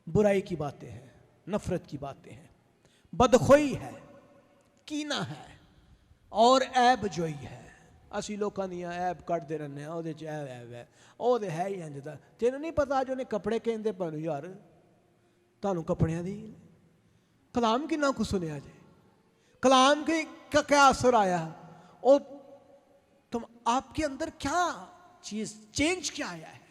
बुराई की बातें हैं, नफरत की बातें हैं, बदखोई है, कीना है और ऐब जोई है। असी लोगों दी ऐब कटते रहने, ਉਹਦੇ ਚ ऐब है, ਉਹ ਤੇ है ही इंज दा। तेन नहीं पता अज उन्हें कपड़े कहते पर यार तुहानू कपड़ियां दी कलाम किन्ना कुछ सुनिया जे, कलाम का क्या असर आया, और तुम आपके अंदर क्या चीज चेंज क्या आया है।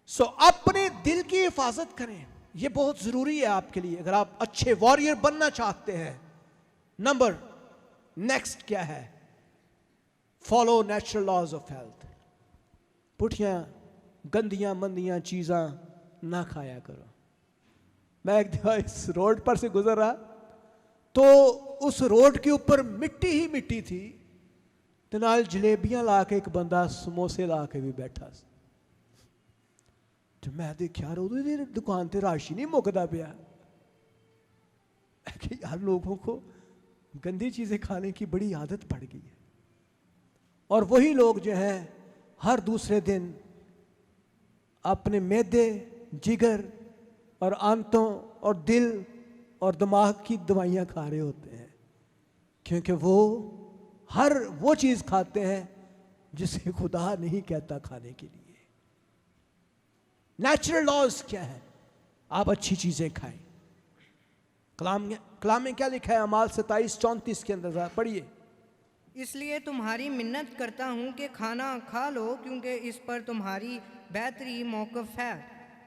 सो अपने दिल की हिफाजत करें, यह बहुत जरूरी है आपके लिए अगर आप अच्छे वॉरियर बनना चाहते हैं। नंबर नेक्स्ट क्या है? Follow natural laws of health. पुठियां गंदियां मंदियां चीज़ां ना खाया करो। मैं एक दिन इस रोड पर से गुजर रहा तो उस रोड के ऊपर मिट्टी ही मिट्टी थी, तो नाल जलेबियां ला के एक बंदा समोसे ला के भी बैठा। तो मैं देखा यार उधर दुकान ते रश ही नहीं मुकदा पिया कि यार लोगों को गंदी चीज़ें खाने की बड़ी आदत पड़ गई है। और वही लोग जो हैं हर दूसरे दिन अपने मैदे, जिगर और आंतों और दिल और दिमाग की दवाइयाँ खा रहे होते हैं, क्योंकि वो हर वो चीज़ खाते हैं जिसे खुदा नहीं कहता खाने के लिए। नेचुरल लॉज क्या है? आप अच्छी चीज़ें खाएं। कलाम में क्या लिखा है? अमाल 27:34 के अंदर पढ़िए। इसलिए तुम्हारी मिन्नत करता हूँ कि खाना खा लो, क्योंकि इस पर तुम्हारी बेहतरी मौक़िफ़ है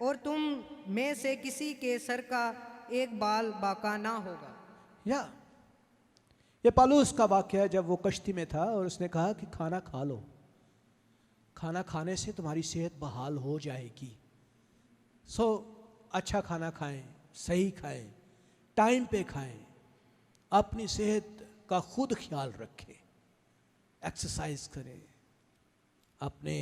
और तुम में से किसी के सर का एक बाल बाका ना होगा। या ये पालूस का वाक़या है जब वो कश्ती में था और उसने कहा कि खाना खा लो, खाना खाने से तुम्हारी सेहत बहाल हो जाएगी। सो अच्छा खाना खाएं, सही खाएं, टाइम पे खाएं, अपनी सेहत का खुद ख्याल रखें, एक्सरसाइज करें, अपने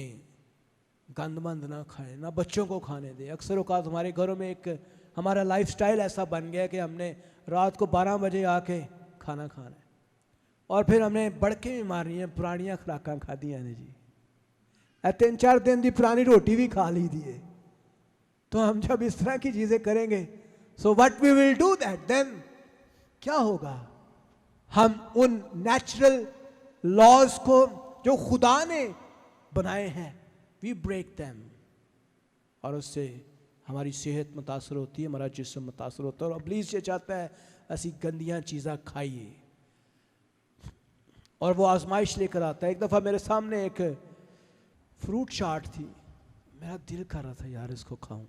गंदमंद ना खाएं, ना बच्चों को खाने दें। अक्सर औक़ात हमारे घरों में एक हमारा लाइफस्टाइल ऐसा बन गया कि हमने रात को 12 बजे आके खाना खाना है और फिर हमने बड़के भी मारनी है, पुरानियाँ खुराकां खादियाँ ने जी, 3-4 दिन की पुरानी रोटी भी खा ली दी है। तो हम जब इस तरह की चीज़ें करेंगे so what we will do that, then क्या होगा, हम उन नेचुरल लॉज को जो खुदा ने बनाए हैं, वी ब्रेक देम, और उससे हमारी सेहत मुतासर होती है, हमारा जिस्म मुतासर होता है। और इब्लीस ये चाहता है ऐसी गंदियां चीज़ें खाइए, और वो आजमाइश लेकर आता है। एक दफ़ा मेरे सामने एक फ्रूट चाट थी, मेरा दिल कर रहा था यार इसको खाऊं,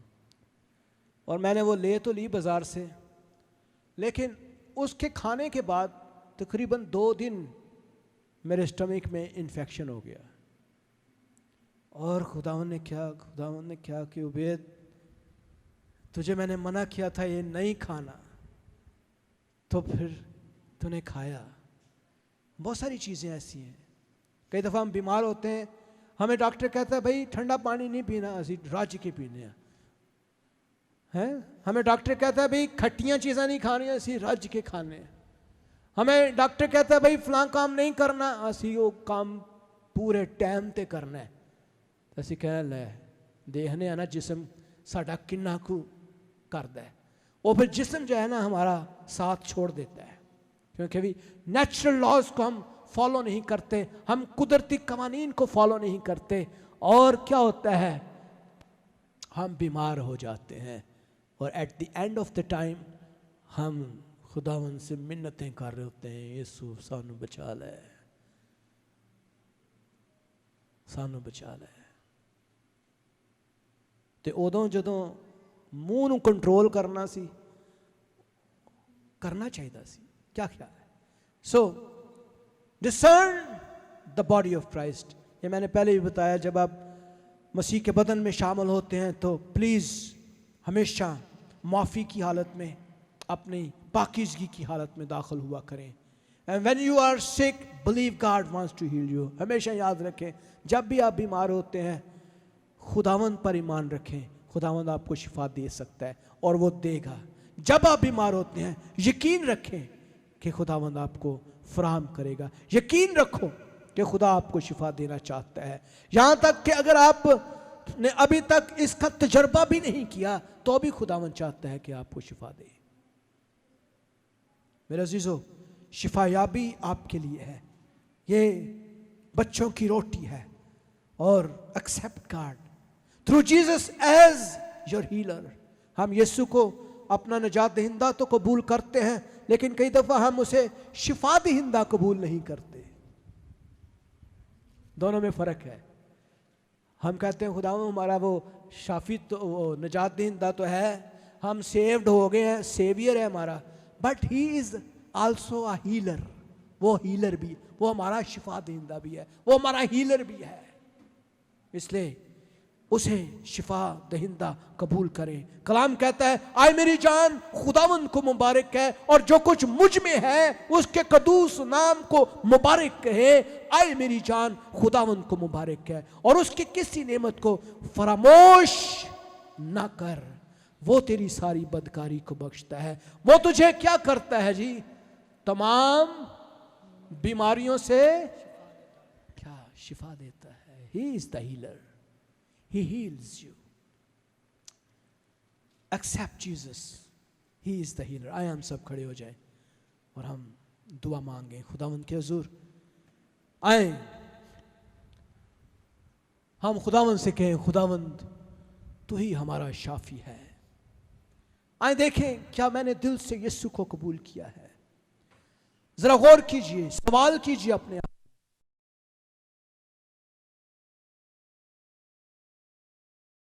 और मैंने वो ले तो ली बाज़ार से, लेकिन उसके खाने के बाद तकरीबन 2 दिन मेरे स्टमक में इन्फेक्शन हो गया। और खुदावंद ने क्या कि उबैद, तुझे मैंने मना किया था ये नहीं खाना, तो फिर तूने खाया। बहुत सारी चीज़ें ऐसी हैं। कई दफ़ा हम बीमार होते हैं, हमें डॉक्टर कहता है भाई ठंडा पानी नहीं पीना, असी रज के पीने हैं। हमें डॉक्टर कहता है भाई खट्टियाँ चीज़ें नहीं खानी, असी रज के खाने। हमें डॉक्टर कहता है भाई फलां काम नहीं करना, असी वो काम पूरे टाइम ते करना है। असी कह लै देखने ना जिसम साडा किन्ना कु करदा है, वो फिर जिसम जो है ना हमारा साथ छोड़ देता है, क्योंकि भी नेचुरल लॉज को हम फॉलो नहीं करते, हम कुदरती कवानीन को फॉलो नहीं करते, और क्या होता है, हम बीमार हो जाते हैं। और at the end of the time हम खुदावंद से मिन्नतें कर रहे होते हैं, यीशु सानू बचा ले, सानू बचा ले। ते उदों जदों मूँह नूं कंट्रोल करना सी, करना चाहिए सी। क्या ख्याल है? So discern the body of Christ. ये मैंने पहले भी बताया, जब आप मसीह के बदन में शामिल होते हैं तो प्लीज़ हमेशा माफ़ी की हालत में, अपनी पाकीज़गी की हालत में दाखिल हुआ करें। And when you are sick, believe God wants to heal you. हमेशा याद रखें, जब भी आप बीमार होते हैं खुदावंद पर ईमान रखें, खुदावंद आपको शिफा दे सकता है और वो देगा। जब आप बीमार होते हैं यकीन रखें कि खुदावंद आपको फराहम करेगा। यकीन रखो कि खुदा आपको शिफा देना चाहता है। यहाँ तक कि अगर आपने अभी तक इसका तजर्बा भी नहीं किया तो भी खुदावंद चाहता है कि आपको शिफा दे। मेरे अजीजों, शिफायाबी आपके लिए है, ये बच्चों की रोटी है। और accept God through Jesus as your healer. हम यीशु को अपना निजात दहिंदा तो कबूल करते हैं, लेकिन कई दफ़ा हम उसे शिफा दहिंदा कबूल नहीं करते। दोनों में फ़र्क है। हम कहते हैं खुदा हमारा वो शाफी तो वो निजात दहिंदा तो है, हम सेव्ड हो गए हैं, सेवियर है हमारा, but he is also a healer. वो हीलर भी, वो हमारा शिफा दहिंदा भी है, वो हमारा हीलर भी है। इसलिए उसे शिफा दहिंदा कबूल करें। कलाम कहता है, आए मेरी जान खुदावंद को मुबारक है, और जो कुछ मुझ में है उसके कदूस नाम को मुबारक कहे। आए मेरी जान खुदावंद को मुबारक है, और उसकी किसी नेमत को फरामोश ना कर। वो तेरी सारी बदकारी को बख्शता है। वो तुझे क्या करता है जी? तमाम बीमारियों से क्या शिफा देता है। He is the healer, he heals you. Accept Jesus, he is the healer. आए हम सब खड़े हो जाएं और हम दुआ मांगें खुदावंद के हुजूर। आए हम खुदावंद से कहें, खुदावंद तू ही हमारा शाफी है। आए देखें क्या मैंने दिल से यीशु को कबूल किया है। जरा गौर कीजिए, सवाल कीजिए अपने आप।